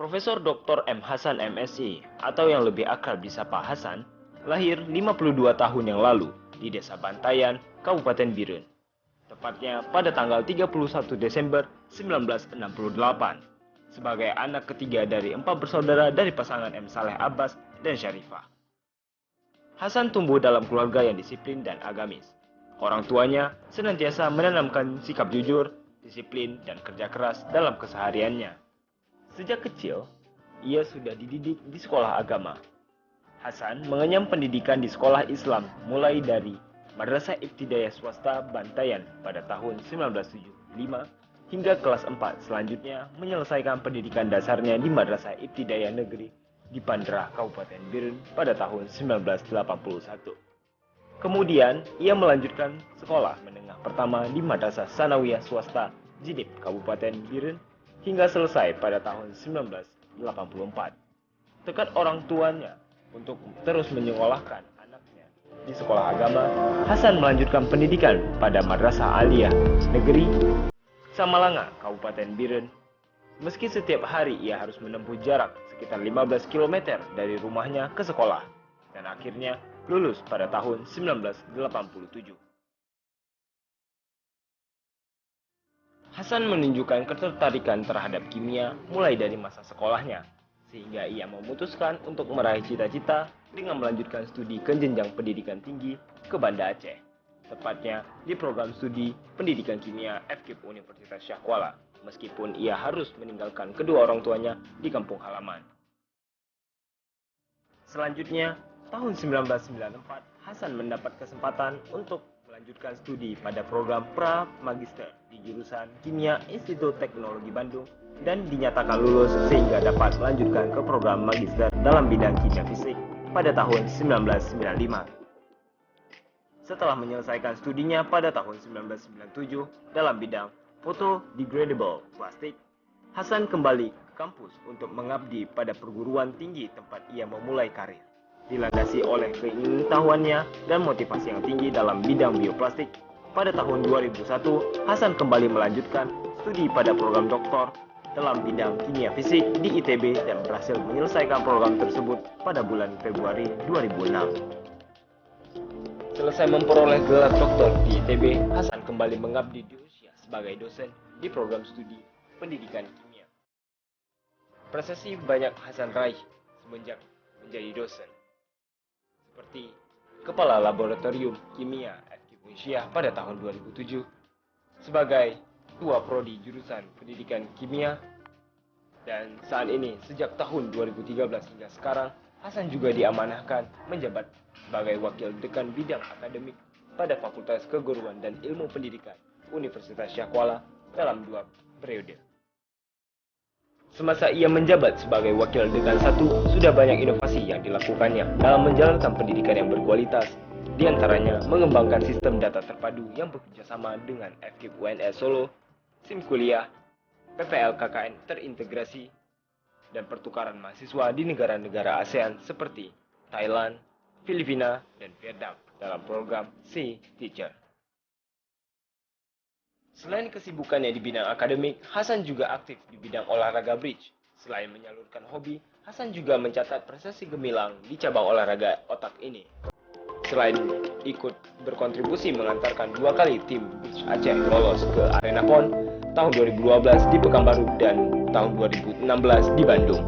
Profesor Dr. M. Hasan MSc atau yang lebih akrab disapa Hasan, lahir 52 tahun yang lalu di Desa Bantayan, Kabupaten Biren. Tepatnya pada tanggal 31 Desember 1968, sebagai anak ketiga dari 4 bersaudara dari pasangan M. Saleh Abbas dan Syarifah. Hasan tumbuh dalam keluarga yang disiplin dan agamis. Orang tuanya senantiasa menanamkan sikap jujur, disiplin, dan kerja keras dalam kesehariannya. Sejak kecil, ia sudah dididik di sekolah agama. Hasan mengenyam pendidikan di sekolah Islam mulai dari Madrasah Ibtidaiyah Swasta Bantayan pada tahun 1975 hingga kelas 4. Selanjutnya menyelesaikan pendidikan dasarnya di Madrasah Ibtidaiyah Negeri di Pandrah, Kabupaten Biren pada tahun 1981. Kemudian, ia melanjutkan sekolah menengah pertama di Madrasah Sanawiyah Swasta Jidib, Kabupaten Biren hingga selesai pada tahun 1984. Tekad orang tuanya untuk terus menyekolahkan anaknya di sekolah agama, Hasan melanjutkan pendidikan pada Madrasah Aliyah Negeri Samalanga, Kabupaten Biren. Meski setiap hari ia harus menempuh jarak sekitar 15 km dari rumahnya ke sekolah, dan akhirnya lulus pada tahun 1987. Hasan menunjukkan ketertarikan terhadap kimia mulai dari masa sekolahnya, sehingga ia memutuskan untuk meraih cita-cita dengan melanjutkan studi ke jenjang pendidikan tinggi ke Banda Aceh, tepatnya di program studi pendidikan kimia FKIP Universitas Syah Kuala, meskipun ia harus meninggalkan kedua orang tuanya di kampung halaman. Selanjutnya, tahun 1994, Hasan mendapat kesempatan untuk melanjutkan studi pada program pra-magister di jurusan Kimia Institut Teknologi Bandung dan dinyatakan lulus sehingga dapat melanjutkan ke program magister dalam bidang kimia fisik pada tahun 1995. Setelah menyelesaikan studinya pada tahun 1997 dalam bidang photodegradable plastik, Hasan kembali ke kampus untuk mengabdi pada perguruan tinggi tempat ia memulai karir. Dilandasi oleh keingintahuannya dan motivasi yang tinggi dalam bidang bioplastik, pada tahun 2001 Hasan kembali melanjutkan studi pada program doktor dalam bidang kimia fisik di ITB dan berhasil menyelesaikan program tersebut pada bulan Februari 2006. Selesai memperoleh gelar doktor di ITB, Hasan kembali mengabdi di Rusia sebagai dosen di program studi pendidikan kimia. Prestasi banyak Hasan raih semenjak menjadi dosen, seperti Kepala Laboratorium Kimia FKIP Unsyah pada tahun 2007, sebagai Ketua Prodi Jurusan Pendidikan Kimia, dan saat ini sejak tahun 2013 hingga sekarang, Hasan juga diamanahkan menjabat sebagai Wakil Dekan Bidang Akademik pada Fakultas Keguruan dan Ilmu Pendidikan Universitas Syah Kuala dalam 2 periode. Semasa ia menjabat sebagai Wakil Dekan 1, sudah banyak inovasi yang dilakukannya dalam menjalankan pendidikan yang berkualitas, di antaranya mengembangkan sistem data terpadu yang bekerjasama dengan FKIP UNS Solo, SIM kuliah, PPL KKN terintegrasi, dan pertukaran mahasiswa di negara-negara ASEAN seperti Thailand, Filipina, dan Vietnam dalam program C Teacher. Selain kesibukannya di bidang akademik, Hasan juga aktif di bidang olahraga bridge. Selain menyalurkan hobi, Hasan juga mencatat prestasi gemilang di cabang olahraga otak ini. Selain ikut berkontribusi mengantarkan 2 kali tim bridge Aceh lolos ke Arena PON tahun 2012 di Pekanbaru dan tahun 2016 di Bandung.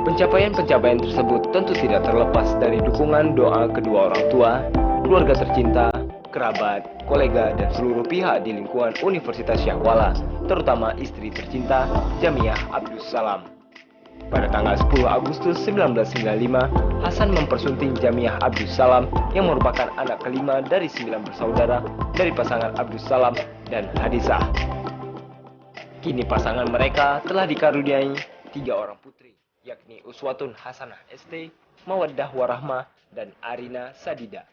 Pencapaian-pencapaian tersebut tentu tidak terlepas dari dukungan doa kedua orang tua, keluarga tercinta, kerabat, kolega, dan seluruh pihak di lingkungan Universitas Syah Kuala, terutama istri tercinta, Jamiah Abdus Salam. Pada tanggal 10 Agustus 1995, Hasan mempersunting Jamiah Abdus Salam yang merupakan anak kelima dari 9 bersaudara dari pasangan Abdus Salam dan Hadisah. Kini pasangan mereka telah dikaruniai 3 orang putri, yakni Uswatun Hasanah ST, Mawaddah Warahmah, dan Arina Sadida.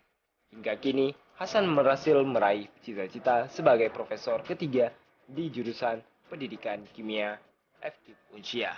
Hingga kini, Hasan berhasil meraih cita-cita sebagai profesor ketiga di jurusan pendidikan kimia FKIP Unsyah.